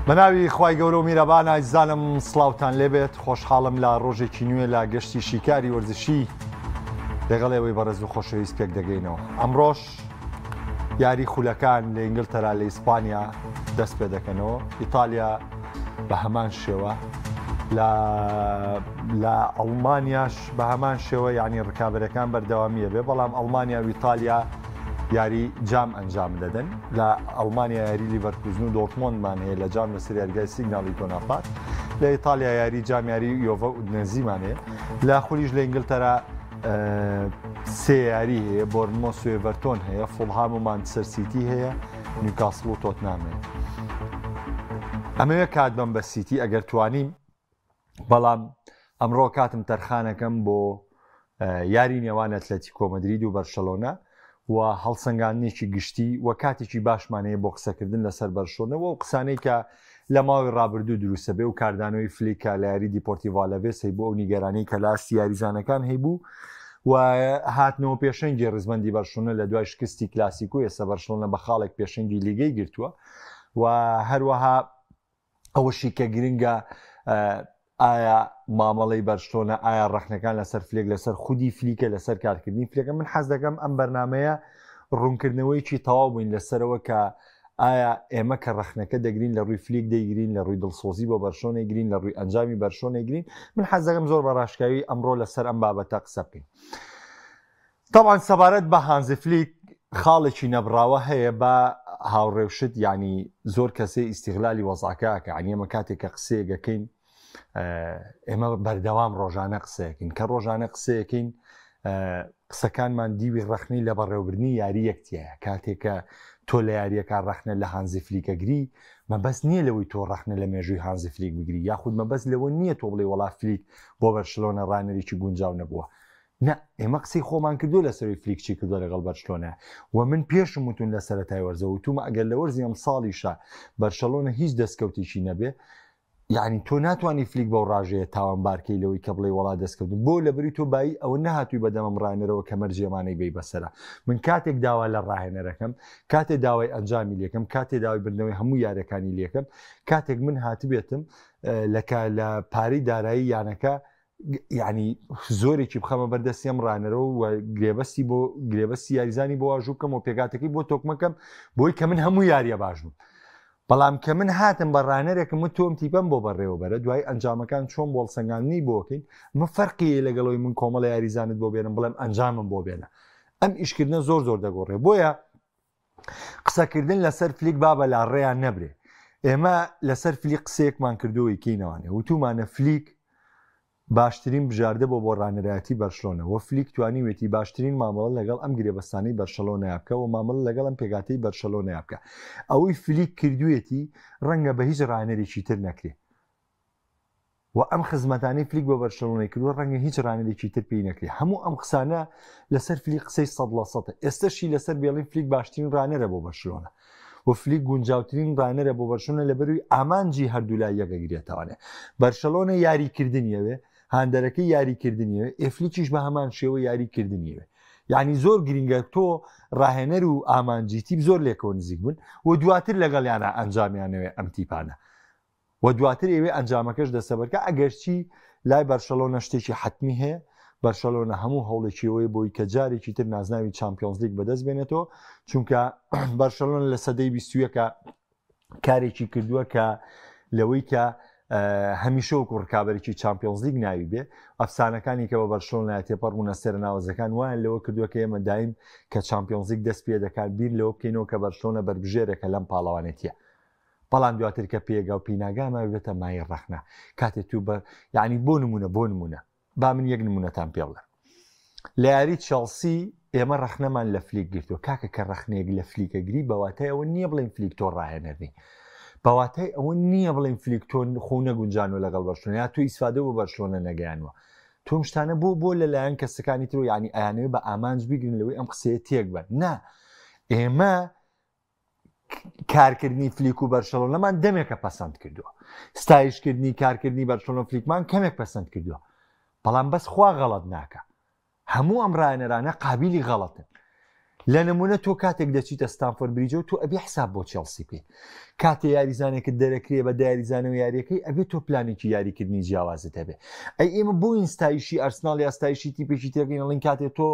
بەناوی خوای گەورە و میرەبان ئایزانم سڵاوتان لێبێت خۆشحاڵم لە ڕۆژێکی نوێ لە گەشتی شیکاری وەرزشی لەگەڵێەوەی بەڕێز و خۆشەویست پێک دەگەینەوە. ئەمڕۆژ یاری خولەکان لە ئینگلتەرا لە ئیسپانیا دەست پێ دەکەنەوە. ئیتالیا بە هەمان شێوە لە ئەڵمانیاش بە هەمان شێوە ینی ڕکابەرەکان بەردەوامیە بێ، بەڵام ئەڵمانیا و ئیتالیا یاری جام ئەنجام دەدەن. لە ئەڵمانیا یاری لیڤەرکوزن و دۆرتمۆندمان هەیە لە جام لەسەر یاریگای سیگناڵی تۆناپات، لە ئیتالیا یاری جام یاری یۆڤە و نەزیمان هەیە، لە خولیش لە ئینگلتەرا سێ یاری هەیە، بۆرنمۆس و ئێڤەرتۆن هەیە، فولهام و مانچستەر سیتی هەیە، نیوکاسڵ و تۆتنام هەیە. ئەمەوێ کات بەم بە سیتی ئەگەر توانیم، بەڵام ئەمڕۆ کاتم تەرخانەکەم بۆ یاری نێوان ئەتلەتیکۆ مەدرید و بەرشەلۆنا و هەڵسەنگاندنێکی گشتی و کاتێکی باشمانەیە بۆ قسەکردن لەسەر بەرشۆنەوە و قسانەی کە لە ماوەی ڕابردوو دروستە بێ و کاردانەوەی فلیکە لە یاری دیپۆرتیڤ ئالەڤێس هەیە بۆ ئەو نیگەرانەی کە لاستی یاریزانەکان هەیبوو و هاتنەوە پێشەنگی ڕزبەندی بەرشۆنە لە دوای شکستی کلاسیکۆ. ئێستا بەرشۆنە بە خاڵێک پێشەنگی لیگەی گرتووە و هەروەها ئەوەشی کە گرنگە ئایا مامەڵەی بەرشۆنە، ئایا ڕەخنەکان لەسەر فلێک، لەسەر خودی فلیکە، لەسەر کارکردنی فلێکە. من حەز دەکەم ئەم بەرنمەیە ڕوونکردنەوەیکی تەواو بووین لەسەرەوە کە ئایا ئێمە کە ڕەخنەکە دەگرین لە ڕووی فلیک دەیگرین، لە ڕووی دڵسۆزی بۆ بەرشۆنە گرین، لە ڕووی ئەنجامی بەرشۆنە گرین. من حەز دەکەم زۆر بەڕاشکاوی ئەمڕۆ لەسەر ئەم بابەتە قسە بکەین. طبعاً سەبارەت بە هانزی فلیک خاڵێکی نەبراوە هەیە بە هاوڕێوشت، ینی زۆر کەسێ ئیستیغلالی وەزعەکە، ینی ئێمە کاتێک کە قسەیەکەین ئێمە بەردەوام ڕۆژانە قسەیەکەین، کە ڕۆژانە قسەیەکەین قسەکانمان دیوی ڕەخنەی لە بەڕێوەبردنی یاری یەکتیایە. کاتێکە تۆ لە یاریەکان ڕەخنە لە هانزی فلیکەگری، مەبەست نییە لەوەی تۆ ڕەخنە لە مێژووی هانزی فلیک بگری، یاخود مەبەست لەوە نییە تۆ بڵێ وەڵا فلیک بۆ بەرشلۆنە ڕانەرێکی گونجاو نەبووە. نه، ئێمە قسەی خۆمان کردو لەسەروی فلیکچی کردووە لەگەڵ بەرشلۆنە و من پێشم وتون لە سەرەتای وەرزە وتومە ئەگەر لە وەرزی ئەم ساڵیشە بەرشەلۆنە هیچ دەستکەوتێکی نەبێ، یعنی تۆ ناتوانانی فلیک بەو ڕاژەیە تاوانبارکەی لەوەی کە بڵێ وڵا دەستکەوتن بۆ لەبەری تۆ بایی ئەوە نەهاتووی بەدەمەم ڕاهێنەرەوە کە مەرجێمانەی بێی بەسەرە. من کاتێک داوا لە ڕاهێنەرەکەم، کاتێ داوای ئەنجامی لێکم، کاتێ داوای بردنەوەی هەموو یارەکانی لێکم، کاتێک من هاتبێتم لە پارەی دارایی یانەکە، یعنی زۆرێکی بخەمە بەردەستیم ڕانەرەوە و گرێبەستی یاریزانی بۆ واژوو بکەم و پێگاتەکەی بۆ تۆکمەکەم بۆی کە من هەموو یاریە باش بووم. بەڵام کە من هاتم بە ڕانەرێکم و تۆم تیپەم بۆ بەڕێوەبەرە، دوای ئەنجامەکان چۆن بۆڵسەنگاندنی بۆکەین، مە فەرقی لەگەڵەوەی من کۆمەڵە یاریزانت بۆ بێنم بڵێم ئەنجامم بۆ بێنە. ئەم ئیشکردنە زۆر زۆر دەگۆڕێ. بۆیە قسەکردن لەسەر فلیک بابە لا ڕێیان نەبرێ. ئێمە لەسەر فلیک قسەیەکمان کردووە کەینەوانێ، وتومانە فلیک باشترین بژاردە بۆ ڕانەرایەتی بەرشلۆنە و فلیک توانیوێتی باشترین مامەڵە لەگەڵ ئەم گرێبەستانەی بەرشەلۆنەیە بکە و مامەڵە لەگەڵ ئەم پێگاتەی بەرشەلۆنەیە بکە. ئەوەی فلیک کردوێتی ڕەنگە بە هیچ ڕانەرێکی تر نەکرێ و ئەم خزمەتانەی فلیک بە بەرشەلۆنەی کردووە ڕەنگە هیچ ڕانەرێکی تر پێی نەکرێ. هەموو ئەم قسانە لەسەر فلیک قسەی 100%. ئێستاشی لەسەر بێڵین فلیک باشترین ڕانەرە بۆ بەرشلۆنە و فلیک گونجاوترین ڕانەرە بۆ بەرشلۆنە لەبەروی ئامانجی هەردوو لای یەکەگرێتەوانێ. بەرشەلۆنە یاریکردنیەوێ، هاندەرەکەی یاریکردنیەوە، ئێفلیکیش بە هەمان شێوە یاریکردنیەوە. یعنی زۆر گرنگە تۆ ڕاهێنەر و ئامانجی تیپ زۆر لێکەوە نزیک بوون و دواتر لەگەڵیانە ئەنجامیانەوەی ئەم تیپانە و دواتر ئێوێ ئەنجامەکەش دەسەبەرکە. ئەگەرچی لای بەرشەلۆنە شتێکی حتمی هەیە، بەرشەلۆنە هەموو هەوڵێکیەوەی بۆی کە جارێکی تر نازناوی چامپیۆنز لیگ بەدەست بێنێتەوە، چونکە بەرشەلۆنە لە سەدەی 20ەکە کارێکی کردووە کە لەوەی کە هەمیشە وەکو ڕکابەرێکی چامپیۆنز لیگ ناوی بێ. ئەفسانەکانی کە بە بەرشلۆنە تێپەڕبوونە سەرناوەزەکان وایان لەوە کردووە کە ئێمە دایم کە چامپیۆنز لیگ دەست پێ دەکات بیر لەوە بکەینەوە کە بەرشلۆنە بەربژێرێکە لەم پاڵەوانێتیە. بەڵام دواتر کە پێگا و پیناگامە بێتە مای ڕەخنە. کاتێک تو بە یعنی بۆ نمونە با من یەک نمونەتان پێ بڵێم. لە یاری چێڵسی ئێمە ڕەخنەمان لە فلیک گرتووە. کاکە کە ڕەخنەیەک لە فلیکەگری بەواتای ئەوە نییە بڵێن فلیک تۆ ڕاهێنەرنی، بەواتای ئەوە نییە بڵێن فلیک تۆ خۆ نەگونجانەوە لەگەڵ بەرشلۆنە یا تۆ ئیسفادە بۆ بەرشلۆنە نەگەیانوە. تۆم شتانە بۆ لەلایەن کەسەکانی تر و یعنی ئەیانەوێ بە ئامانج بیگرن لەوەی ئەم قسەیە تێک بن. نا، ئێمە کارکردنی فلیک و بەرشەلۆنەمان دەمێکە پەسەند کردووە، ستایشکردنی کارکردنی بەرشەلۆنە فلیکمان کەمێک پەسەند کردووە، بەڵام بەس خوا غەڵەت ناکە. هەموو ئەم ڕاهێنەرانە قابیلی غەڵەتن. لە نمونە تۆ کاتێک دەچیتە ستانفۆرد بریجە و تۆ ئەبێ حساب بۆ چێلسی بکەیت کاتێ یاریزانێکت دەرەکرێ بە یاریزانە و یاریەکەی ئەبێ تۆ پلانێکی یاریکردنی جیاوازت هەبێ ئەی ئێمە بۆ ئینستایشی ئەرسناڵ یا ستایشی تیپێکی تێگەین ئەڵین کاتێ تۆ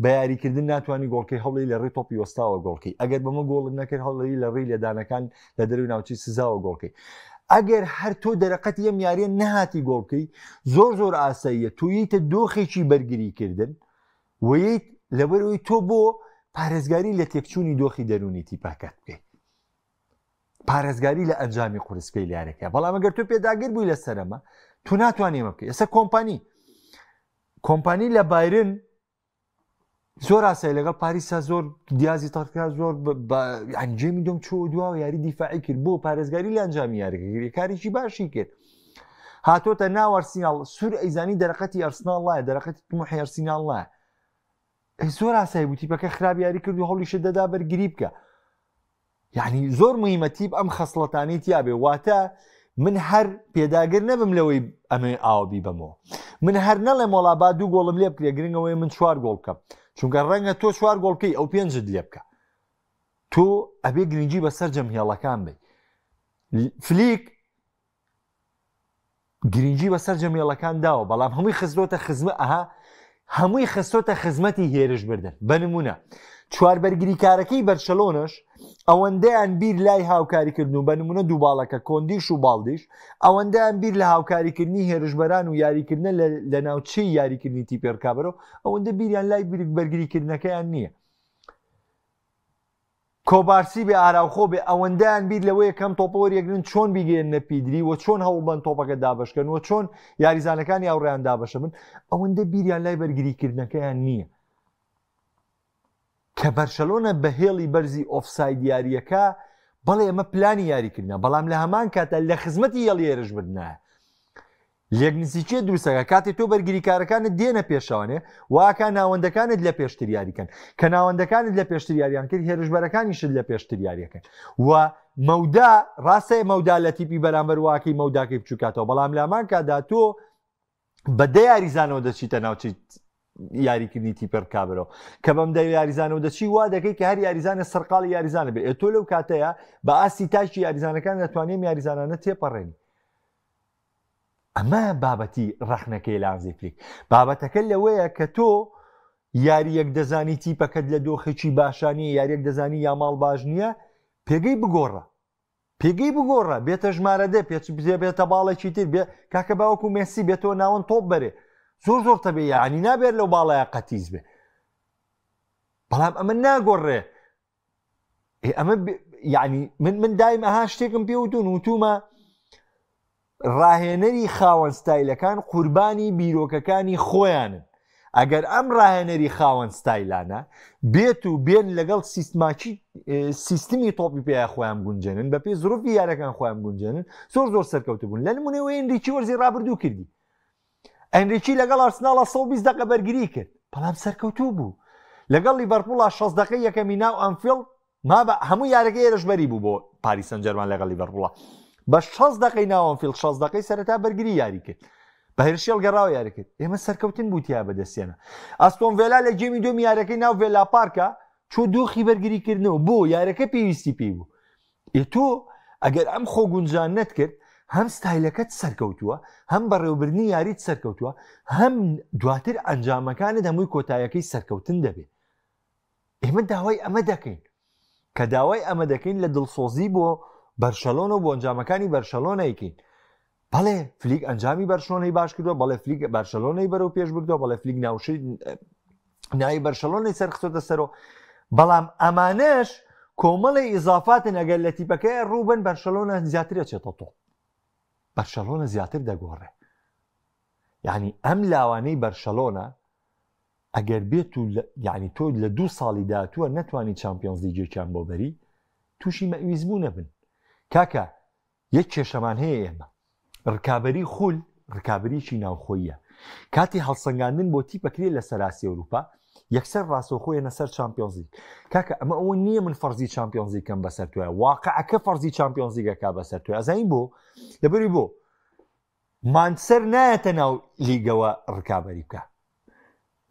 بە یاریکردن ناتوانانی گۆڵکەی هەوڵی لە ڕێ تۆپی وەستاوە گۆڵکەی ئەگەر بەمە گۆڵت نەکرد هەوڵی لە ڕێی لێدانەکان لە دەروی ناوچی سزاوە گۆڵکەی ئەگەر هەر تۆ دەرەقەت یەم یاریە نەهاتی گۆڵکەی زۆر ئاساییە تویتە دۆخێکی بەرگریکردن ویت لەبەرەوەی تۆ بۆ پارێزگاری لە تێکچوونی دۆخی دەرونی تیپاکات بکەیت پارێزگاری لە ئەنجامی قورسکەی لارەکە بەڵام ئەگەر تۆ پێداگیر بووی لە سەرەمە تو ناتوانێ ئەمە بکەیت ئێستا کۆمپانی لە بایرن زۆر ئاسایی لەگەڵ پاریسا زۆر دیازی تاکە زۆر ئەنجێمی دۆم چۆ دواوە یاری دیفاعی کرد بۆ پارێزگاری لە ئەنجامی یاریەکە کارێکی باشی کرد هاتۆتە ناو ئەرسیناڵ سوور ئەیزانی دەرەقەتی ئەرسناڵ وایە دەرەقەتی طموحی ئەرسیناڵ وایە زۆر ئاسایی بوو تیپەکە خراپ یاری کرد و هەوڵیشە دەدا بەرگری بکە یعنی زۆر مهمە تیپ ئەم خەسڵەتانەی تیابێ واتە من هەر پێداگر نەبم لەوەی ئەمە ئاوبی بمەوە من هەر نەڵێ مۆڵابا 2 گۆڵم لێ بکرێ گرنگەوەی من 4 گۆڵ بکەم چونکە ڕەنگە تۆ 4 گۆڵکەی ئەو 5 لێ بکە تۆ ئەبێ گرنگی بەسەر جەمهێڵەکان بێ فلیک گرنگی بەسەر جەمهێڵەکان داوە بەڵام هەمووی خستۆتە خزمە هەمووی خستۆتە خزمەتی هێرش بردن بەنمونە چواربەرگریکارەکەی بەرشەلۆنەش ئەوەندەیان بیر لای هاوکاریکردن و بەنمونە دووباڵەکە کۆندیش و باڵدیش ئەوەندەیان بیر لە هاوکاریکردنی هێرشبەران و یاریکردن لە ناوچەی یاریکردنی تیپێرکابەرەوە ئەوەندە بیریان لای بەرگریکردنەکەیان نییە کۆبارسی بێ ئاراوخۆ بێ ئەوەندەیان بیر لەوەیە کەم تۆپۆریەگرن چۆن بیگەێنە پیدری و چۆن هەوڵبەن تۆپەکە دابشکەن و چۆن یاریزانەکانی هاوڕێیان دابەشە بن ئەوەندە بیریان لای بەرگریکردنەکەیان نییە کە بەرشەلۆنە بە هێڵی بەرزی ئۆفساید یاریەکە بەڵێ ئەمە پلانی یاریکردنە بەڵام لە هەمان کاتە لە خزمەتی هێڵی هێرش بردنایە لێک نزیکێ دروستەکە کاتێک تۆ بەرگریکارەکانت دێنە پێشەوانێ واکە ناوەندەکانت لە پێشتر یاریکەن کە ناوەندەکانت لە پێشتر یاریان کرد هێرشبەرەکانیشت لە پێشتر یاریەکەن و مەودا ڕاستەیە مەودا لە تیپی بەرامبەر واکەی مەوداکەی بچووکاتەوە بەڵام لە هەمان کاتدا تۆ بە دە یاریزانەوە دەچیتە ناوچی یاریکردنی تیپێرکابەرەوە کە بەم دە یاریزانەوە دەچی وا دەکەی کە هەر یاریزانە سەرقاڵی یاریزانە بێت تۆ لەو کاتەیە بە ئاسی تاشی یاریزانەکان دەتوانێت یاریزانانە تێپەڕێنی ئەمە بابەتی ڕەخنەکەی لانزی فلیک بابەتەکە لەوەیە کە تۆ یاریەک دەزانی تیپەکەت لە دۆخێکی باشانیە یاریەک دەزانی یا ماڵ باش نییە پێگەی بگۆڕە بێتە ژمارەدە بێتە باڵێکی تر بێ کاکە باوەکو مێسی بێتەوە ناوەن تۆپ بەرێ زۆر تەبێ یعنی نابێت لەو باڵایە قەتیز بێ بەڵام ئەمە ناگۆڕێ ئەمە یعنی من دایم ئەها شتێکم پێوتون وتومە ڕاهێنەری خاوەن ستایلەکان قوربانی بیرۆکەکانی خۆیانن ئەگەر ئەم ڕاهێنەری خاوەن ستایلانە بێت و بێن لەگەڵ سیستمی تۆپی پێیا خۆیان گونجێنن بە پێی زروفی یارەکان خۆیان گونجێنن زۆر سەرکەوتە بوون لە نمونەوەی ئەنریکی وەرزی ڕابردوو کردی ئەنریکی لەگەڵ ئارسناڵە 120 دقیقە بەرگری کرد بەڵام سەرکەوتوو بوو لەگەڵ لیڤەرپوڵ 60 دقیقەی یەکەمی ناو ئەنفیڵد هەموو یارەکەی هێرشبەری بوو بۆ پاریس سەن ژەرمان لەگەڵ لیڤەرپوڵ بە 60 دقیقەی ناو ئەنفیڵد 60 دقیقەی سەرەتا بەرگری یاری کرد بە هێرشێڵ گەڕاوە یاری کرد ئێمە سەرکەوتن بووتیا بەدەستێنە ئەستۆن ڤیلا لە جێمی دومی یارەکەی ناو ڤێلا پارکە چۆ دۆخی بەرگریکردنەوە بۆ یارەکە پێویستی پێی بوو تۆ ئەگەر ئەم خۆ گونجان نەتکرد هەم ستایلەکەت سەرکەوتووە هەم بەڕێوەبردنی یاریت سەرکەوتووە هەم دواتر ئەنجامەکانت هەمووی کۆتاییەکەی سەرکەوتن دەبێت ئێمە داوای ئەمە دەکەین کە داوای ئەمە دەکەین لە دڵسۆزی بۆ بەرشەلۆنە و بۆ ئەنجامەکانی بەرشەلۆنەیەکەین بەڵێ فلیک ئەنجامی بەرشەلۆنەی باش کردووە بەڵێ فلیک بەرشەلۆنەی بەرەو پێش بردووە بەڵێ فلیک ناوشەی ناوی بەرشەلۆنەی سەرخستۆتە سەرەوە بەڵام ئەمانەش کۆمەڵی ئیزافاتن ئەگەر لە تیپەکەی ڕووبن بەرشەلۆنە زیاتر ئەچێتە تۆ بەرشەلۆنە زیاتر دەگۆڕێ یعنی ئەم لاوانەی بەرشەلۆنە ئەگەر بێت و یعنی تۆ لە 2 ساڵی داهاتووە نەتوانی چامپیۆنز لیگێکیان بۆ بەری تووشی مەویزبوو نەبن کاکە یەک کێشەمان هەیە ئێمە ڕکابەری خول ڕکابەریکی ناوخۆیە کاتی هەڵسەنگاندن بۆ تیپەکرێ لە سەراسی ئەوروپا یەکسەر ڕاستەوخۆیەنە سەر چامپیۆنز لیگ کاکە ئەمە ئەوە نییە من فەرزی چامپیۆنز لیگەکەم بەسەر توایە واقعەکە فەرزی چامپیۆنز لیگەکە بەسەر توێ ئەزانین بۆ لەبەری بۆ مانچستەر نایەتە ناو لیگەوە ڕکابەری بکە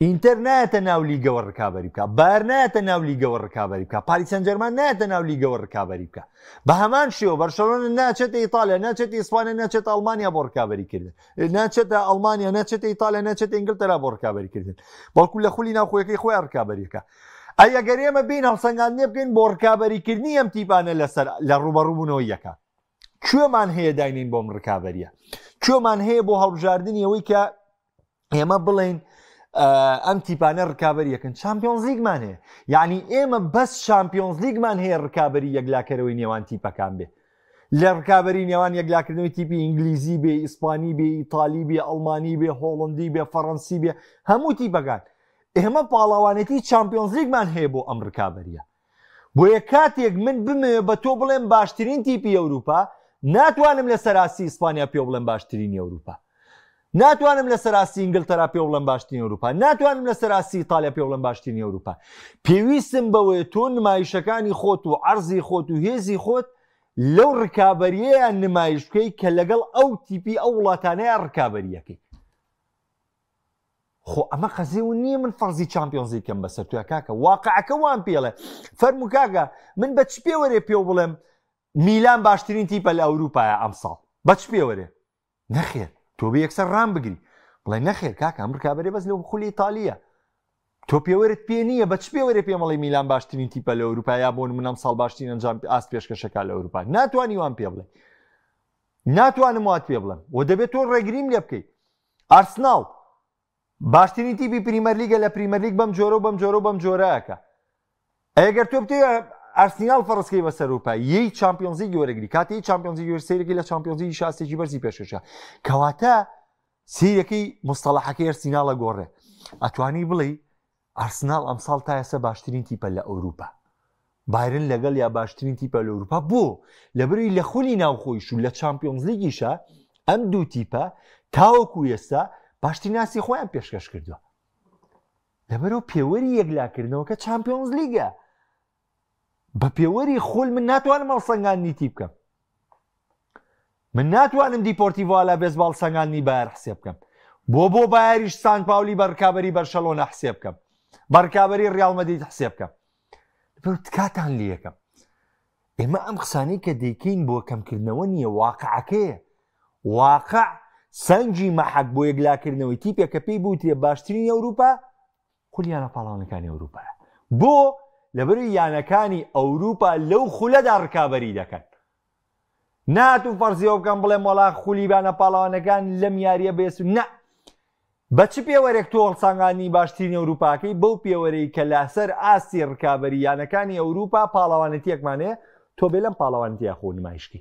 ئینتەر نایەتە ناو لیگەوە ڕکابەری بکە، بایر نایەتە ناو لیگەوە ڕکابەری بکە، پاریس سەن ژەرمان نایەتە ناو لیگەوە ڕکابەری بکە. بە هەمان شێوە بەرشەلۆنە ناچێتە ئیتالیا، ناچێتە ئیسپانیا، ناچێتە ئەڵمانیا بۆ ڕکابەریکردن، ناچێتە ئەڵمانیا، ناچێتە ئیتالیا، ناچێتە ئینگلتەرا بۆ ڕکابەریکردن، بەڵکو لە خولی ناوخۆیەکەی خۆیان ڕکابەریەکە. ئەگەر ئێمە بین هەڵسەنگاندنێ بکەین بۆ ڕکابەریکردنی ئەم تیپانە لە ڕوبەڕووبوونەوەی یەکە، کوێمان هەیە داینین بۆم ڕکابەریە؟ کوێمان هەیە بۆ هەڵبژاردننی ئەوەی کە ئێمە بڵین ئەم تیپانە ڕکابەری یەکەن؟ چامپیۆنز لیگمان هەیە، یعنی ئێمە بەس چامپیۆنز لیگمان هەیە ڕکابەری یەکلاکەرەوەی نێوان تیپەکان بێ، لە ڕکابەری نێوان یەکلاکردنەوەی تیپی ئینگلیزی بێ، ئیسپانی بێ، ئیتالی بێ، ئەڵمانی بێ، هۆڵندی بێ، فەڕەنسی بێ، هەموو تیپەکان. ئێمە پاڵاوانێتی چامپیۆنز لیگمان هەیە بۆ ئەم ڕکابەریە. بۆیە کاتێک من بمەوێ بە تۆ بڵێم باشترین تیپی ئەوروپا، ناتوانم لە سەراسی ئیسپانیا پێ بڵێم باشترینی ئەوروپا، ناتوانم لە سەراسی ئینگلتەرا پێ بڵێم باشترین ئەوروپا، ناتوانم لە سەراسی ئیتالیا پێ بڵێم باشترین ئەوروپا. پێویستم بەوەیە تۆ نمایشەکانی خۆت و عەرزی خۆت و هێزی خۆت لەو ڕکابەریەیان نمایش بکەی کە لەگەڵ ئەو تیپی ئەو وڵاتانەیە ڕکابەریەکەی. خۆ ئەمە قەزێون نییە من فەرزی چامپیۆنزی کەم بەسەر توە کاکە، واقعەکە وان پێڵێ. فەرمو کاکە من بە چ پێوەرێ پێ بڵێم میلان باشترین تیپە لە ئەوروپایە ئەمساڵ، بە چ پێوەرێ؟ نەخێر، تۆ بە یەکسەر ڕام بگری بڵێ نەخێر کاکە ئەم ڕکابەرێ بەس لەو خولی ئیتالیە، تۆ پێوەرت پێ نییە، بە چ پێوەرێ پێمەڵی میلان باشترین تیپە لە ئەوروپا بۆن من ئەمساڵ باشترین ئەنجام ئاست پێشکەشەکە لە ئەوروپا؟ ناتوانی وان پێ بڵێ، ناتوانم وات پێ بڵێم، و دەبێت تۆ ڕێگریم لێ بکەیت. ئارسناڵ باشترین تیپی پریمەر لیگە لە پریمەر لیگ بەم جۆرە و بەم جۆرە و بەم جۆرەکە. ئەگەر تۆ بتێ ئارسنال فەڕستکەی بەسەر ئەوروپا یەی چامپیۆنز لیگ وەرەگری، کاتی چامپیۆنز لیگ سەیرێکی لە چامپیۆنز لیگ شاستێکی بەرزی پێشکەشە، کەواتە سیرەکەی مستەڵەحەکەی ئەرسیناڵە گۆڕێ. ئەتوانی بڵێ ئارسنال ئەمساڵ تا ئێستا باشترین تیپە لە ئەوروپا، بایرن لەگەڵ یا باشترین تیپە لە ئەوروپا. بۆ لەبەرەوەی لە خولی ناوخۆیش و لە چامپیۆنز لیگیشە ئەم دوو تیپە تاوەکو ئێستا باشترین ناسی خۆیان پێشکەش کردووە، لەبەرەوە پێوەری یەکلاکردنەوەکە چامپیۆنز لیگە. بە پێوەری خۆل من ناتوانم هەڵسەنگاندنی تی بکەم، من ناتوانم دیپۆرتیڤۆ بێزباڵ سەنگاندنی بایر حسێ بکەم، بۆ بایریش سان پاولی بەڕکابەری بەرشەلۆنە حسێ بکەم، بەڕکابەری ڕیاڵ مەدرید حسێ بکەم. کاتان لێ یەکەم ئێمە ئەم قسانەی کە دەیکەین بۆ کەمکردنەوە نییە، واقعەکەیە. واقع سەنگی مەحەک بۆ یەکلاکردنەوەی تیپێکە پێی بوتێ باشترین ئەوروپا خولیانە پاڵاوانەکانی ئەوروپایە. بۆ لەبەروی یانەکانی ئەوروپا لەو خولەدا ڕکابەری دەکەن. ناتوو فەرزیەوە بکەم بڵێم وەڵا خولیبانە پاڵاوانەکان لەم یاریە بێسو نە. بە چ پێوەرێک تۆ هەڵسەنگاندنی باشترین ئەوروپاکەی؟ بەو پێوەرەی کە لەسەر ئاستی ڕکابەری یانەکانی ئەوروپا پاڵاوانەتیەکمانەیە، تۆ بێ لەم پاڵاوانەتیە خۆ نمایشکی.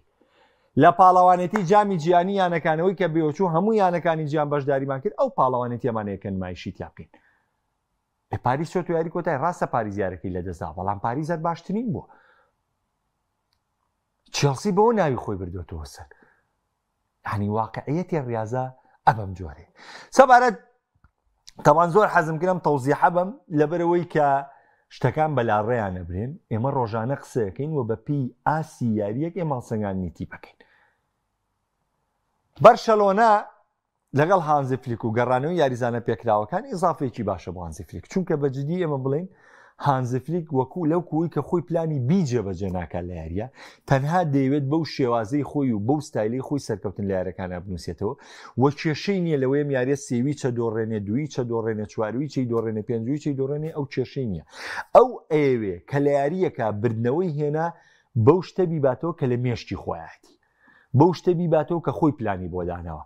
لە پاڵاوانەتی جامی جیانی یانەکانەوەی کە بێوەچوو هەموو یانەکانی جیان بەشداریمان کرد، ئەو پاڵاوانەتیەمانەیە کە نمایشی تیا بکەین. پاریس چۆ یاری کۆتای ڕاستە پاریس یارەکەی لەدەستا، بەڵام پاریزت باشترین بووە. چێلسی بەوە ناوی خۆی بردوێتەوە سەر. یعنی واقعیەتی ڕاضە ئەبەم جۆرێ. سەبارەت تەوان زۆر حەزم کردم تەوزیحە بم لەبەرەوەی کە شتەکان بەلاڕێیان نەبرێن. ئێمە ڕۆژانە قسەیەکەین و بە پێی ئاسی یاریەک ئێمە هەڵسەنگاندنی تیپەکەین. بەرشەلۆنە لەگەڵ هانزی فلیک و گەڕانەوەی یاریزانە پێکراوەکان ئیزافەیەکی باشە بۆ هانزی فلیک، چونکە بەجددی ئێمە بڵین هانزی فلیک وەکو لەو کوی کە خۆی پلانی بیجە بەجێ ناکات لە یاریە، تەنها دەیەوێت بەو شێوازەی خۆی و بەو ستایلی خۆی سەرکەوتن لە یارەکانە بنووسێتەوە و کێشەی نییە لەوەی یاریە سێوی چە دۆڕێنێ، دوی چە دۆڕێنێ، چواروی چی دۆڕێنێ، پێنجوی چی دۆڕێنێ، ئەو کێشەی نییە. ئەو ئەوێ کە لە یاریەکە بردنەوەی هێنا بەو شتە بیباتەوە کە لە مێشتی خۆیاتی، بەو شتە بیباتەوە کە خۆی پلانی بۆ دانەوە،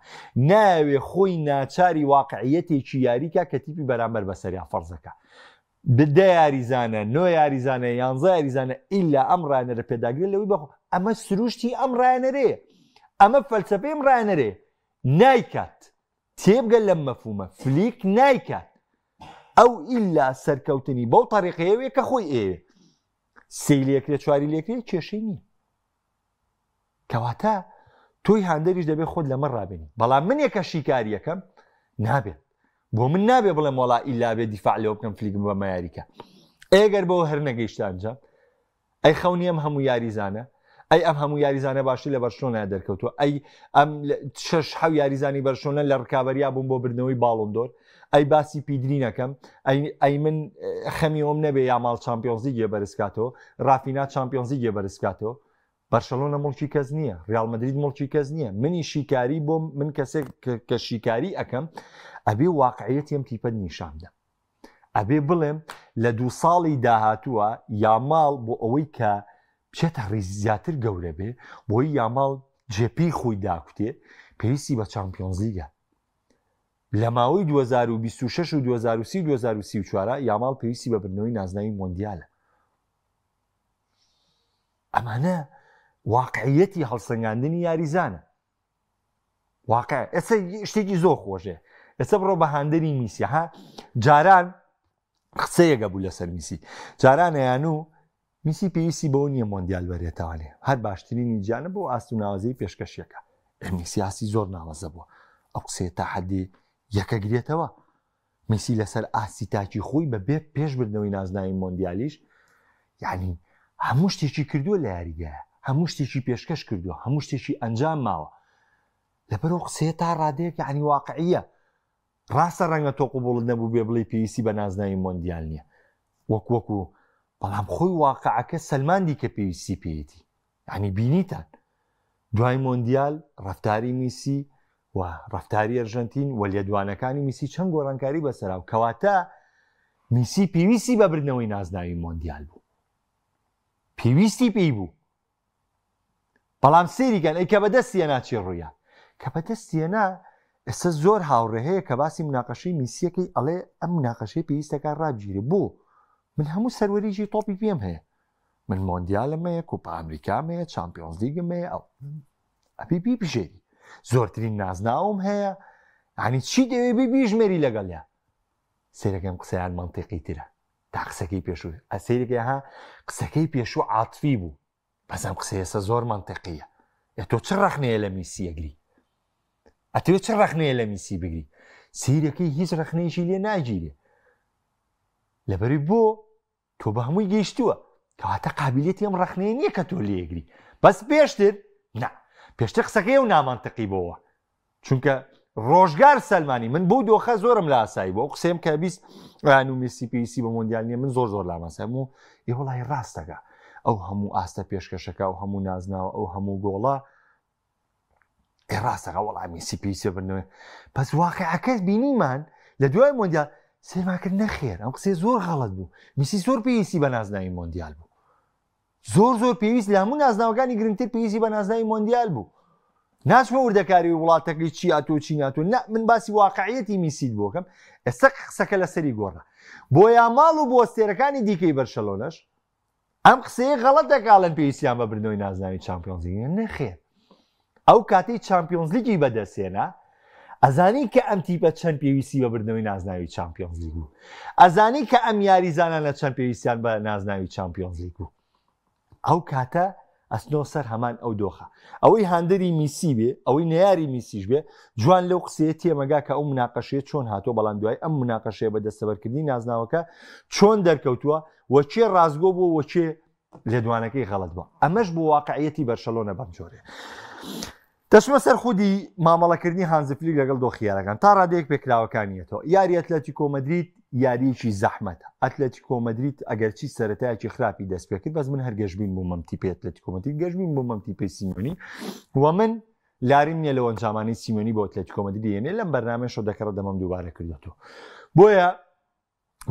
ناوێ خۆی ناچاری واقعیەتێکی یاریکە کە تیپی بەرامبەر بەسەریا فەرزەکە. بدە یاریزانە، نۆ یاریزانە، یانزە یاریزانە ئیلا ئەم ڕایەنەرە پێداگرێت لەوەی بەخۆ ئەمە سروشتی ئەم ڕایەنەرەیە، ئەمە فەلسەفەی ئەم ڕایەنەرەیە. نایکات تێبگە لەم مەفهومە، فلیک نایکات ئەو ئیلا سەرکەوتنی بەو تەریقەیەوێ کە خۆی ئێوێ سێی لێکرێت، چواری لێکرێت، کێشەی نییە. کەواتە تۆی هاندەریش دەبێت خۆت لەمە ڕابێنی. بەڵام من یەکە شیکاریەکەم نابێت، بۆ من نابێ بڵێم وەڵا ئیلا بێ دیفاع لێوە بکەم فلیکم بە مەیاریکە. ئەگەر بەوە هەر نەگەیشتە ئەنجام ئەی خەونیم هەموو یاریزانە، ئەی ئەم هەموو یاریزانە باشی لە بەرشلۆنە دەرکەوتووە، ئەی ئەم 6 یاریزانی بەرشلۆنە لە ڕکابەریا بوون بۆ بردنەوەی باڵۆن دۆر، ئەی باسی پیدری نەکەم، ئەی من خەمی ئەوم نەبێ یاماڵ چامپیۆنز لیگێ بەرزکاتەوە، رافینا چامپیۆنز لیگێ بەرزکاتەوە. بەرشلۆنە مڵکی کەس نییە، ڕیال مەدرید مڵکی کەس نییە. منی شیکاری بۆ من کەسێک کە شیکاری ئەەکەم ئەبێ واقعیەتی ئەم تیپە نیشاندا، ئەبێ بڵێم لە 2 ساڵی داهاتووە یاماڵ بۆ ئەوەی کە بچێتە ڕێزی زیاتر گەورە بێ، بۆی یاماڵ جێپی خۆی داکوتێ پێویستی بە چامپیۆنز لیگە. لە ماوەی 2026 و 2030 و 2034 یاماڵ پێویستی بە بردنەوەی نازناوی مۆندیالە. ئەمانە واقعیەتی هەڵسەنگاندنی یاریزانە. واقع ئێستا شتێکی زۆر خۆشێ. ئێستا بڕۆ بە هاندەری میسی، ها جاران قسەیەکە بوو لەسەر میسی، جاران ئەیانوو میسی پێویستی بەوە نییە مۆندیال بەرێتوانێ، هەر باشترینی جیانە بۆ ئاست و ناوازەی پێشکەشیەکە. میسی ئاسی زۆر ناوەزە بووە، ئەو قسەیە تا حەدی یەکەگرێتەوە. میسی لەسەر ئاسی تاکی خۆی بەبێ پێشبردنەوەی نازناوی مۆندیالیش یعنی هەموو شتێکی کردووە لە یاریگایە، هەموو شتێکی پێشکەش کردووە، هەموو شتێکی ئەنجام ماوە. لەبەرەوە قسەیە تا ڕادەیەک یعنی واقعیە. ڕاستە ڕەنگە تۆ قبوڵت نەبوو بێ بڵێ پێویستی بە نازناوی مۆندیال نییە وەکو بەڵام خۆی واقعەکە سەلماندی کە پێویستی پێیەتی. یعنی بینیتان دوای مۆندیال ڕەفتاری میسی و ڕەفتاری ئەرژەنتین و لێدوانەکانی میسی چەند گۆڕانکاری بەسەراو، کەواتە میسی پێویستی بە بردنەوەی نازناوی مۆندیال بوو، پێویستی پێی بوو. بەڵام سێریکەن ئەی کە بەدەستیە ناچێ ڕوویە، کە بەدەستیەنا ئێستا زۆر هاوڕێ هەیە کە باسی مناقەشەی میسیەکەی ئەڵێ ئەم مناقەشەی پێویستەکە ڕابگیرێ. بۆ من هەموو سەروەریجی تۆپی پێم هەیە، من مۆندیالم هەیە، کوپا ئەمریکام هەیە، چامپیۆنز لیگم هەیە، ئەبێ بیبژێری، زۆرترین نازناوم هەیە، ینی چی دەوێ بیژمێری لەگەڵیا. سێرەکەم قسەیان منتیقی ترە تا قسەکەی پێشوو، ئەسێرەکەی ها قسەکەی پێشوو عاتفی بوو، بەزەم قسەیەسە زۆر منتیقیە. تۆ چ ڕەخنەیە لە میسی ئەگری؟ ئەتەوێ چ ڕەخنەیە لە میسی بگری؟ سیرەکەی هیچ ڕەخنەیەشی لێ ناگیرێ. لەبەری بۆ تۆ بە هەمووی گەیشتووە، کەواتە قابلیەتی ئەم ڕەخنەیە نییە کە تۆ لێگری. بەس پێشتر نا، پێشتر قسەکەی و نامانتەقی بۆەوە، چونکە ڕۆژگار سەلمانی من بۆ دۆخە زۆرم لە ئاسایی بۆ ئەو قسەیم کە بیست و میسی پێویستی بە مۆندیال نییە، من زۆر لامەسەم و ئێوەڵای ڕاستەکە ئەو هەموو ئاستە پێشکەشەکە و هەموو نازناوە ئەو هەموو گۆڵە ڕاستەکە وەڵام میسی پێویستە بردنەوەی. پس واقعەکە بینیمان لە دوای مۆندیال سێماکرد نەخێر، ئەم قسەی زۆر غەڵەت بوو. میسی زۆر پێویستی بە نازناوی مۆندیال بوو، زۆر پێویست لە هەموو نازناوەکانی گرنگتر پێویستی بە نازناوی مۆندیال بوو. ناچمە وردەکاری وڵاتەکەی چی ئاتۆ چی ناتۆ، نه، من باسی واقعیەتی میسیت بۆکەم. ئێستا قسەکە لەسەری گۆڕە بۆ یاماڵ و بۆ ئەستێرەکانی دیکەی بەرشەلۆنەش ئەم قسەیە غەڵەت دەکاڵن پێویستیان بە بردنەوەی نازناوی چامپیۆنز لیگ نەخێر. ئەو کاتەی چامپیۆنز لیگی بەدەستێنا ئەزانی کە ئەم تیپە چەند پێویستی بە بردنەوەی نازناوی چامپیۆنز لیگ بوو، ئەزانی کە ئەم یاریزانانە چەند پێویستیان بە نازناوی چامپیۆنز لیگ بوو. ئەو کاتە ئەسنۆ سەر هەمان ئەو دۆخە. ئەوەی هاندەری میسی بێ، ئەوەی نەیاری میسیش بێ، جوان لەو قسەیە تێمەگا کە ئەو مناقەشەیە چۆن هاتۆ، بەڵام دوای ئەم مناقەشەیە بە دەستەبەرکردنی نازناوەکە چۆن دەرکەوتووە، وەچێ ڕازگۆ بووە، وەچێ لێدوانەکەی غەڵەت بووە. ئەمەش بۆ واقعیەتی بەرشەلۆنە بەم جۆرێ. دەچمە سەر خودی مامەڵەکردنی هانزی فلیک لەگەڵ دۆخیارەکان تا ڕادەیەک پێکراوەکانیەتەوە. یاری ئەتلەتیکۆ مەدرید یاریەکی زەحمەتە. ئەتلەتیکۆ مەدرید ئەگەرچی سەرەتایەکی خراپی دەست پێ کرد، بەس من هەر گەشتبین بووم ئەم تیپی ئەتلەتیکۆ مەدرید، گەشتبین بووم ئەم تیپی سیمۆنی، و من لاریم نییە لەوە ئەنجامانی سیمۆنی بۆ ئەتلەتیکۆ مەدرید دێنێ لەم بەرنامە شۆدەکەڕە دەمەم دووبارە کردوەوە. بۆیە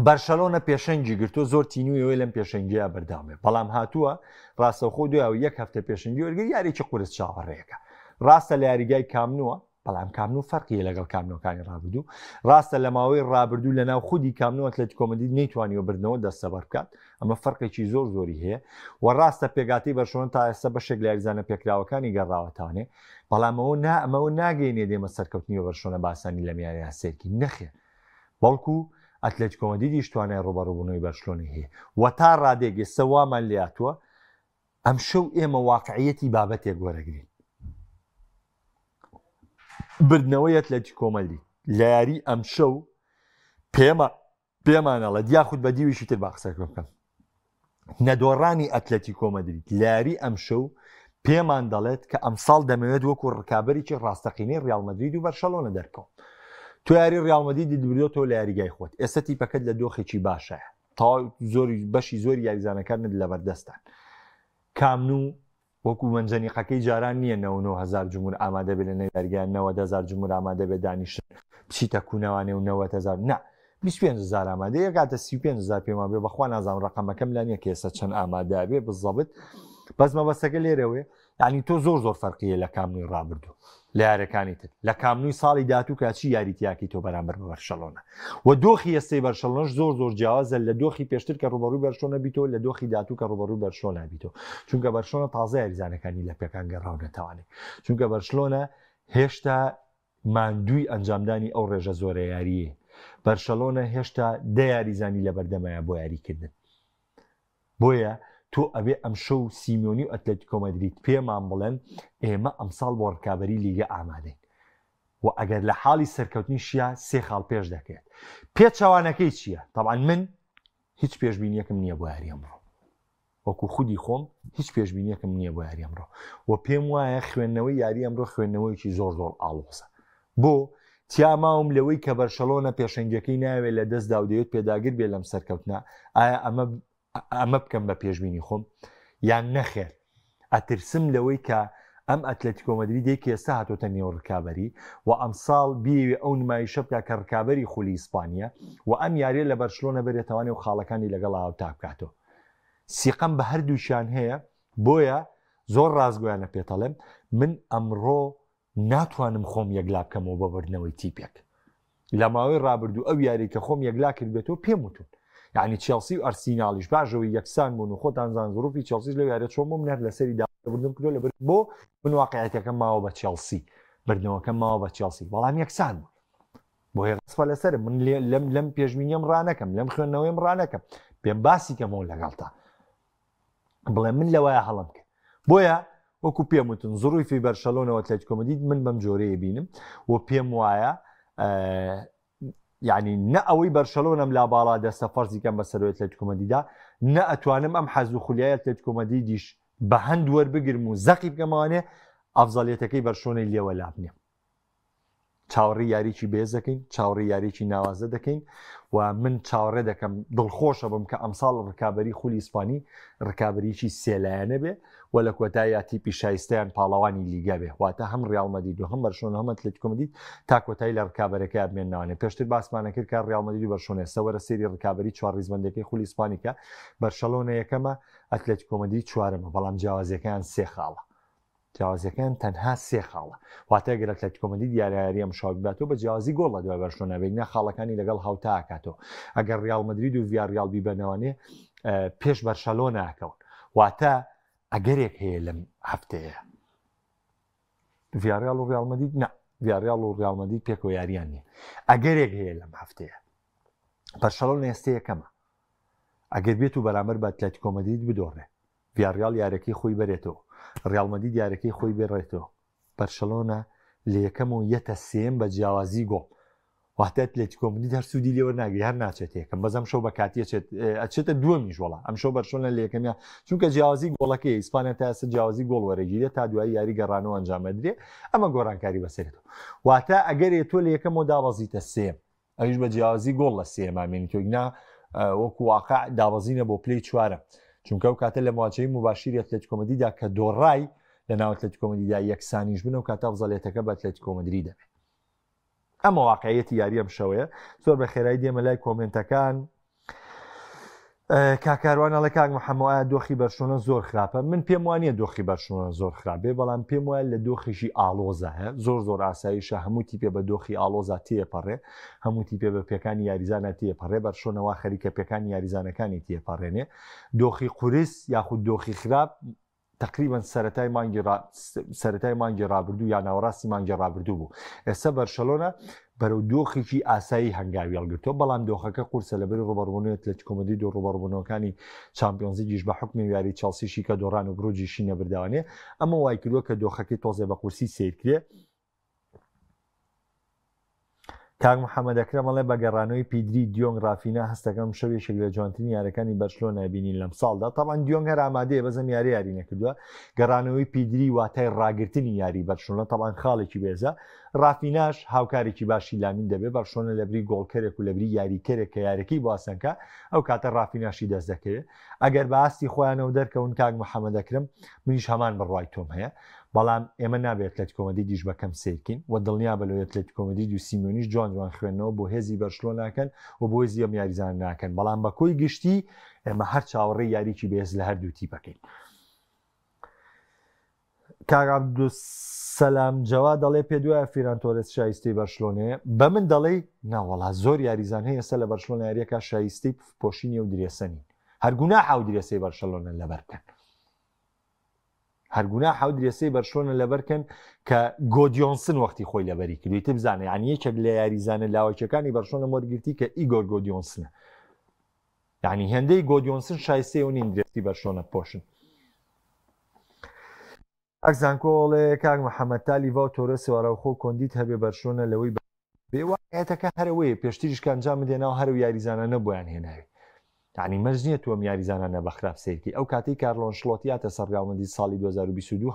بەرشەلۆنە پێشەنگی گرتو، زۆر تینویەوەی لەم پێشەنگیە بەردامێ، بەڵام هاتووە ڕاستەوخۆ دوای یەک هەفتە پێشەنگی وەرگرت یاریی قورس چاوەڕێیەکە. ڕاستە لە یاریگای کامنووە، بەڵام کامنوو فەرقیە لەگەڵ کامنەوەکانی ڕابردوو. ڕاستە لە ماوەی ڕابردوو لە ناو خودی کامنەوە ئەتلەتیکۆ مەدرید نەیتوانیوە بردنەوە دەستەبەر بکات، ئەمە فەرقێکی زۆری هەیە. و ڕاستە پێگاتی بەرشەلۆن تا ئێستا بەشێک لە یاریزانە پێکراوەکانی گەڕاوەتانێ، بەڵام ئەمەوە ناگەینێ دێمە سەرکەوتنیوە بەرشەلۆنە باسانی لە میانیا سێرکی نەخێر، بەڵکو ئەتلەتیکۆ مەدریدیش توانای ڕوبەڕووبوونەوەی بەرشەلۆنی هەیە. و تا ڕادێک ئێستا وامان لێهاتووە ئەم شەو ئێمە واقعیەتی بابەتێک وەرەگرین. بردنەوەی ئەتلەتیکۆ مەدرید لە یاری ئەم شەو پێمانەڵێت، یاخود بە دیویشی تر باقسەکە بکەم، نەدۆڕانی ئەتلەتیکۆ مەدرید لە یاری ئەم شەو پێمان دەڵێت کە ئەمساڵ دەمەوێت وەکو ڕکابەرێکی ڕاستەقینەی ڕیال مەدرید و بەرشەلۆنە دەرکەوم. تو یاری ڕیال مەدرید دەبرێتەوە لە یاریگای خۆت. ئێستا تیپەکەت لە دۆخێکی باشایە. تا بەشی زۆری یاریزانەکانت لەبەردەستان. کامنوو وەکو منجەنیقەکەی جاران نییە 9,000 جمهور ئامادە بێت لە نێو یاریگایان 90,000 جمهور ئامادە بێت دانیشتن بچیتە کوونەوانێ و 90,000 نا 25,000 ئامادەیە کاتە 35,000 پێما بێ بەخوا نازانم ڕقەمەکەم لە نییە کە ئێستا چەند ئامادە بێ بزەبت بەس مەبەستەکە لێرەوەی یعنی تۆ زۆر فەرقیە لە کامنووی ڕابردوو لە یارەکانی تر لە کامنووی ساڵی داهاتوو کاچی یاریتیاکی تۆ بەرامبەر بە بەرشەلۆنە و دۆخی ئێستەی بەرشەلۆنەش زۆر جیاوازە لە دۆخی پێشتر کە ڕوبەڕووی بەرشەلۆنە بیتەوە لە دۆخی داهاتوو کە ڕوبەڕووی بەرشەلۆنە بیتەوە چونکە بەرشەلۆنە تازە یاریزانەکانی لە پێکان گەڕاونەتەوانێت چونکە بەرشەلۆنە هێشتا ماندووی ئەنجامدانی ئەو ڕێژە زۆرە یاریە بەرشەلۆنە هێشتا دە یاریزانی لە بەردەمایە بۆ یاریکردن بۆیە تۆ ئەبێ ئەم شەو سیمیۆنی و ئەتلێتیکۆ مەدرید پێمان بڵێن ئێمە ئەمساڵ بۆ ڕکابەری لیگە ئامادەین و ئەگەر لە حاڵی سەرکەوتنی شیە 3 خاڵ پێش دەکرێت پێچەوانەکەی چییە؟ طبعاً من هیچ پێشبینیەکەم نییە بۆ یاری ئەمڕۆ وەکو خودی خۆم هیچ پێشبینیەکەم نییە بۆ یاری ئەمڕۆ و پێم وایە خوێندنەوەی یاری ئەمڕۆ خوێندنەوەیکی زۆر ئاڵۆزە بۆ تیاماوم لەوەی کە بەرشەلۆنە پێشەنگەکەی ناوێت لە دەستدا و دەوێت پێداگر بێت لەم سەرکەوتنە ئایا ئەمە بکەم بە پێشبینی خۆم یان نەخێر ئەترسم لەوەی کە ئەم ئەتلێتیکۆ مەدریدێکی ئێستا هاتۆتە نێو ڕکابەری و ئەمساڵ بیوێ ئەو نمایشە بکە کە ڕکابەری خولی ئیسپانیا و ئەم یاریە لە بەرشلۆنە بێتوانێت و خاڵەکانی لەگەڵ هاوتا بکاتەوە سیقەم بە هەردووشیان هەیە بۆیە زۆر ڕازگویانە پێتەڵێم من ئەمڕۆ ناتوانم خۆم یەکلا بکەمەوە بە بردنەوەی تیپێک لە ماوەی ڕابردوو ئەو یاری کە خۆم یەکلا کرد بێتەوە پێم وتون یعنی چێلسی و ئەرسیناڵیش باشەوەی یەکسان بوون و خۆتانزان زۆروفی چێلسیش لەو یارە چۆن بووم نەر لەسەری دابردم کردو لەبەر بۆ من واقعیەتەکەم ماوە بە چێلسی بردنەوەکەم ماوە بە چێلسی بەڵام یەکسان بوو بۆ هێڕسپە لەسەرم من لەم پێشبینیم ڕانەکەم لەم خوێندنەوەیم ڕانەکەم پێم باسی کەمەوە لەگەڵتا بڵێ من لەوایە هەڵم کرد بۆیە وەکو پێم وتن زڕویفی بەرشەلۆنەوە ئەتلێتیکۆ مەدرید من بەم جۆرەیە بینم و پێم وایە یعنی نە ئەوەی بەرشەلۆنەم لا باڵا دەستە فەرزیکەم بە سەرۆی ئەتلێتیکۆ مەدریددا نە ئەتوانم ئەم حەز و خولیای ئەتلێتیکۆ مەدریدیش بە هەند وەربگرم و زەقی بکەمەوانێ ئەفزەڵیەتەکەی بەرشەلۆنەی لێوە لابنێ چاوەڕێی یاریکی بێز دەکەین چاوەڕێی یاریکی ناوازە دەکەین و من چاوەڕێ دەکەم دڵخۆشە بم کە ئەمساڵ ڕکابەری خولی ئیسپانی ڕکابەریکی سێلایەنە بێ و لە کۆتایی تیپی شایستەیان پاڵەوانی لیگە بێ واتە هەم ڕیال مەدرید و هەم بەرشلۆنە هەم ئەتلێتیکۆ مەدرید تا کۆتایی لە ڕکابەرەکە بمێنناوانێ پێشتر باسمانە کرد کە ڕیال مەدرید و بەرشلۆنە سەوەرە سێری ڕکابەری چوار ڕیزبەندەکەی خولی ئیسپانیکە بەرشەلۆنە یەکەمە ئەتلێتیکۆ مەدرید چوارەمە بەڵام جیاوازیەکان 3 خاڵە جیاوازیەکان تەنها 3 خاڵە واتە گەر ئەتلێتیکۆ مەدرید یاریە مشابهاتەوە بە جیاوازی گۆڵ لە دوای بەرشلۆنە بێگنا خاڵەکانی لەگەڵ هاوتا ئاکاتەوە ئەگەر ڕیال مەدرید و ڤیاریال بیبەنەوەنێ پێش بەرشەلۆنە ئاکەون واتە ئەگەرێک هەیە لەم هەفتەیە ڤیاریال و ڕیال مەدرید نا ڤیاریال و ڕیال مەدرید پێکەوە یاریان نییە ئەگەرێک هەیە لەم هەفتەیە بەرشەلۆنە ئێستا یەکەمە ئەگەر بێت و بەرامبەر بە ئەتلێتیکۆ مەدرید بدۆڕێ ڤیاریال یارەکەی خۆی بەرێتەوە ڕیال مەدرید یارەکەی خۆی بێڕێتەوە بەرشەلۆنە لە یەکەم و یەتە سێم بە جیاوازی گۆڵ واتە ئەتلێتیکۆ مەدرید هەر سوودی لێوە ناگری هەر ناچێت یەکەم بەزەم شەو بە کاتی ئەچێتە دووەمیش وەڵا ئەم شەو بەرشەلۆنە لە یەکەمیان چونکە جیاوازی گۆڵەکەی ئیسپانیا تا ئێستا جیاوازی گۆڵ وەرەگیرێت تا دوای یاری گەڕانەوە ئەنجامەدرێ ئەمە گۆڕانکاری بەسەرێتەوە واتە ئەگەر تۆ لە یەکەمەوە دابەزیتە سێم ئەویش بە جیاوازی گۆڵ لە سێمامێنی تۆگنا وەکو واقع دابەزینە بۆ پلەی چوارە چونکە ئەو کاتە لە مواجهەی مباشیری ئەتلێتیکۆ مەدریددا کە دۆڕای لە ناو ئەتلێتیکۆ مەدریددا یەکسانیش بن و کاتە ئەفزەڵیەتەکە بە ئەتلێتیکۆ مەدرید دەبێت ئەمە واقعیەتی یاری ئەم شەوەیە زۆر بە خێرایی دێمە لای کۆمنتەکان کاکاروان ئەڵێ کاک محەممەد وایە دۆخی بەرشلۆنە زۆر خراپە من پێم وانە دۆخی بەرشلۆنە زۆر خراپێ بەڵام پێم وایە لە دۆخیشی ئالۆزە هەیە زۆر ئاساییشە هەموو تیپێ بە دۆخی ئالۆزا تێپەڕێ هەموو تیپێ بە پێکانی یاریزانە تێپەڕێ بەرشلۆنەوە خەریکە پێکانی یاریزانەکانی تێپەڕێنێ دۆخی قورس یاخود دۆخی خراپ تقریبا سەرەتای مانگی ڕابردوو یا ناوەڕاستی مانگی ڕابردوو بوو ئێستا بەرشەلۆنە بەرەو دۆخێکی ئاسایی هەنگاوی هەڵگرتەوە بەڵام دۆخەکە قورسە لەبەر ڕوبەڕبوونی ئەتلێتیکۆ مەدرید و ڕوبەڕبوونەوەکانی چامپیۆنزیش بە حکمی یاری چەلسیشی کە دۆڕان و بروجیشی نەبرداوانێ ئەمە وای کردووە کە دۆخەکەی تۆزێ بە قورسی سیرکرێ کاک محەممەد ئەکرەم ئەڵێ بە گەڕانەوەی پیدری دیۆنگ ڕافینە هەستەکەم شەوێشێک لە جوانترین یاریەکانی بەرشلۆنە بینین لەم ساڵدا تاوان دیۆنگ هەر ئامادەیە بەزەم یاری نەکردووە گەڕانەوەی پیدری واتای ڕاگررتنی یاری بەرشلۆنە تاوان خاڵێکی بێزە ڕافیناش هاوکارێکی باشی لامین دەبێت بەرشلۆنە لەبری گۆڵکەرێک و لەبری یاریکەرێک کە یارەکەی بواسەنکە ئەو کاتە ڕافیناشی دەست دەکەوێت ئەگەر بە ئاستی خۆیانەوە دەرکەون کاک محەممەد ئەکرەم منیش هەمان بڕوای تۆم هەیە بەڵام ئێمە نابێت لە کۆمەدی دیش بەکەم سیرکین و دڵنیا بەلوێت لە کۆمەدی دو سیمۆنیش جوان خوێنەوە بۆ هێزی بەرشلۆ ناکەن و بۆ هێزی ئەم یاریزان ناکەن بەڵام بە کۆی گشتی ئێمە هەر چاوەڕێی یاریکی بێز لە هەردوو تی بکەین. کاک عەبدولسەلام جەواد دەڵێ پێ دوایە فیران تۆرێس شایستەی بەرشلۆنەیە بە من دەڵێ ناوەڵا زۆر یاریزان هەیە ئێستا لە بەرشلۆنە یاریەکە شایستەی پۆشینی و درێسەنین هەرگونا حاو درێسەی بەرشلۆنە لەبەرکەن هەرگونا حاو درێسەی بەرشلۆنە لەبەرکەن کە گۆدیۆنسن وەختی خۆی لەبەری کردویت بزانێ یعنی یەکێک لە یاریزانە لاوەکیەکانی بەرشلۆنە وەرگرتی کە ئیگۆر گۆدیۆنسنە یعنی هێندەی گۆدیۆنسن شایستەی و نین درێستی بەرشلۆنە پۆشن. ئەکزانکۆڵێ کاک محەممەد تالیڤ و تۆرە سێوارە خۆ کۆندیت هەبێ بەرشلۆنە لەوەی بێوایەتەکە هەرەوەیە پێشتریش ئەنجام بدێنەوە هەرو یاریزانە نەبوویان هێناوی یعنی مەرج نییە تووەم یاریزانانە بە خراپ سیرکی ئەو کاتی کارلۆن شلۆتیاتە سەر ڕیاڵمەدی ساڵی 2022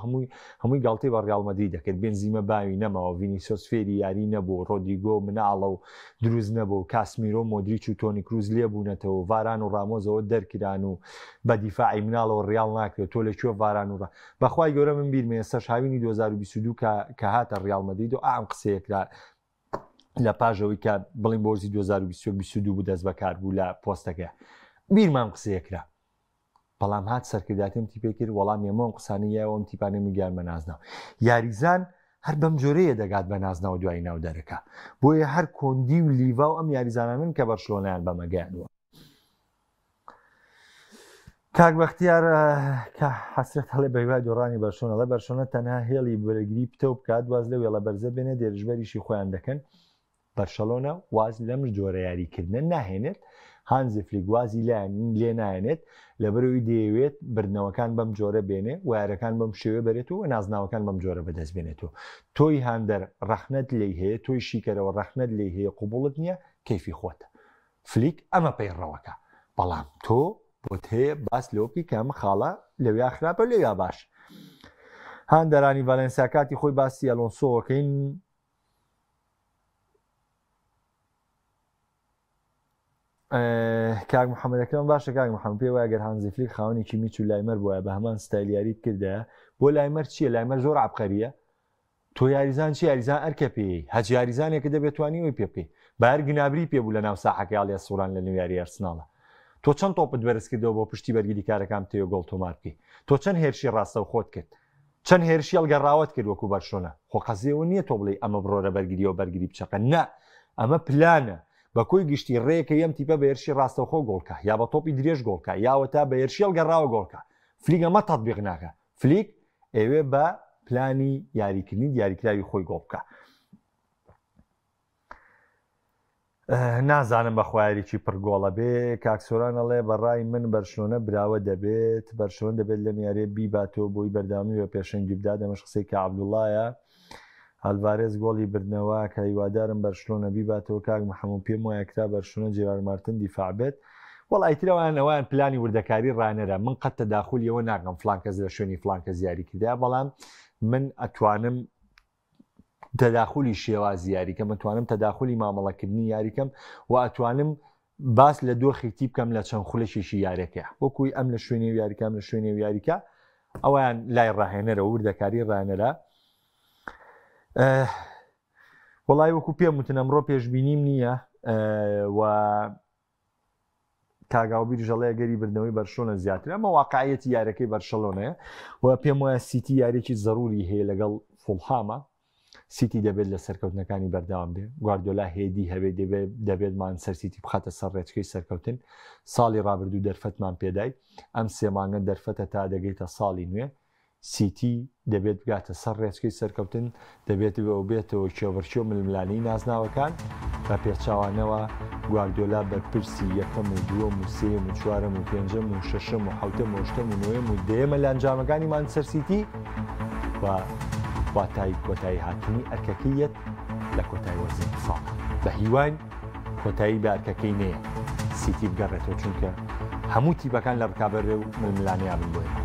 هەمووی گاڵتەی بە ڕیاڵمەدی دەکرد بێنزیمە باوی نەماوە ڤینیسیۆس فێری یاری نەبوو ڕۆدریگۆ مناڵە و دروست نەبوو کاسمیرۆ مۆدریچ و تۆنی کروز لێبوونەتەوە ڤاران و ڕامۆزەوە دەرکران و بە دیفاعی مناڵەوە ڕیاڵ ناکرێت تۆ لەکوێ ڤاران و بەخوای گەورە من بیرمێ سەر هاوینی 2022 کە هاتە ڕیاڵمەدی و ئام قسەیەکرا لە پاژەوەی کە بڵین بۆرزی 2022 بوو دەست بەکار بوو لە پۆستەکە بیرمان قسەیەکرا بەڵام هات سەرکرداتیم تیپێ کرد وەڵام ئێمە قسانیەوە ئەم تیپانێمی گیان بە نازناو یاریزان هەر بەم جۆرەیە دەگات بە نازناو دوای ناو دەرەکە بۆیە هەر کۆندی و لیڤا و ئەم یاریزانانن کە بەرشلۆنەیان بەمەگەیانوە. کاک بەختیار کە حەسرەت هەڵێ بەیوای دۆڕانی بەرشلۆنە لە بەرشلۆنە تەنها هێڵی بەرەگری پتە و بکات واز لە وێڵە بەرزە بێنێ دێرژبەریشی خۆیان دەکەن بەرشلۆنە واز لەم جۆرە یاریکردنە ناهێنێت هانزی فلیک وازی لێ نایێنێت لەبەرەوەی دەیەوێت بردنەوەکان بەم جۆرە بێنێ و یارەکان بەم شێوە بێتەوە و نازناوەکان بەم جۆرە بەدەست بێنێتەوە تۆی هاندەر ڕەخنەت لێی هەیە تۆی شیکەرەوە ڕەخنەت لێی هەیە قوبوڵت نییە کەیفی خۆتە فلیک ئەمە پەیڕەوەکە بەڵام تۆ بۆت هەیە باس لۆپی کەم خاڵە لەویا خراپە لەویا باش هاندەرانی ڤالێنسیا کاتی خۆی باسی ئەلۆنسۆەکەین کاک محەممەدەکەم باشە کاک محەممەد پێ وایە گەر هانزی فلیک خاوەنێکی میچ و لایمەر بووە بە هەمان ستایلیاری کردە بۆ لایمەر چییە لایمەر زۆر عەبقەریە تۆ یاریزان چی یاریزان ئەرکە پێی هەج یاریزانێکە دەبێتوانی وی پێ بکەی بەهر گنابری پێ بوو لە ناو ساحەکە ئاڵیا سووران لە نوێیاری ئەرسناڵە تۆ چەند تۆپت بەرز کردەوە بۆ پشتی بەرگری کارەکان تێوە گۆڵ تۆمار بکەی تۆ چەند هێرشی ڕاستە و خۆت کرد چەند هێرشی هەڵگەڕاوت کرد وەکو بەرشلۆنە خۆ قەزیەوە نییە تۆ بڵێ ئەمە بڕۆرە بەرگریەوە بەرگری بچەقە نە ئەمە پلانە بە کۆی گشتی ڕێیەکە یەم تیپە بە هێرشی ڕاستەوخۆ گۆڵکە یا بە تۆپی درێژ گۆڵکە یاوە تا بە هێرشی هەڵگەڕاوە گۆڵکە فلیک ئەمە تەطبیق ناکە فلیک ئەوێ بە پلانی یاریکردنی دیاریکراوی خۆی گۆڵ بکە نازانم بە خوایەکی پرگۆڵە بێ کاکسۆرانەڵێ بەڕای من بەرشلۆنە براوە دەبێت بەرشلۆن دەبێت لەم یارێ بیباتەوە بۆی بەردامی بە پێشەنگی بدا دەمەش قسەی کە عەبدوڵڵایە ئەلڤارێز گۆڵی بردنەوە کە هیوادارم بەرشلۆنە بیباتەوە کاک محەممەد پێم وایە کرا بەرشلۆنە جێرار مارتن دیفاع بێت وەڵی ترەوەیان ئەویان پلانی وردەکاری ڕانەرە من قەت تەداخولیەوە ناکەم فلان کەس لە شوێنی فلان کەس یاری کردایە بەڵام من ئەتوانم تەداخلی شێوازی یاریکەم ئەتوانم تەداخلی مامەڵەکردنی یاریکەم و ئەتوانم باس لە دۆخی تی بکەم لە چەند خولەشێکی یاریەکە وەکوی ئەم لە شوێنی یاریکەم لە شوێنی یاریکە ئەویان لای ڕاهێنەرە وردەکاری ڕانەرە وڵای وەکو پێم وتن ئەمڕۆ پێشبینیم نییە و کاگاوبیر ژەڵەیە گەری بردنەوەی بەرشلۆنە زیاتر ئەمە واقعەتی یاریەکەی بەرشلۆنەیە و پێم وایە سیتی یاریێکی زەروری هەیە لەگەڵ فولهامە سیتی دەبێت لە سەرکەوتنەکانی بەردەوام بێ گواردیۆلا هێدی هەبێت دەبێتمان سەر سیتی بخاتە سەر ڕێچکەی سەرکەوتن ساڵی ڕابردوو دەرفەتمان پێدای ئەم سێمانگە دەرفەتە تا دەگەیتە ساڵی نوێ سیتی دەبێت بگاتە سەر ڕێچکەی سەرکەوتن دەبێت بێتەوە کێوەرچی و ململانەی نازناوەکان بە پێچاوانەوە گواردیۆلا بەرپرسی یەکەم و دووەم و سێم و چوارەم و پێنجەم و شەشەم و حەوتەم و هەشتەم و نۆیەم و دێمە لە ئەنجامەکانی مانچستەر سیتی و واتای کۆتایی هاتنی ئەرکەکەیەت لە کۆتایی وەرزی ساڵ بە هیوان کۆتایی بە ئەرکەکەی نەیە سیتی بگەڕێتەوە چونکە هەموو تیپەکان لە ڕکابەرێ و ململانەیە بن بۆیە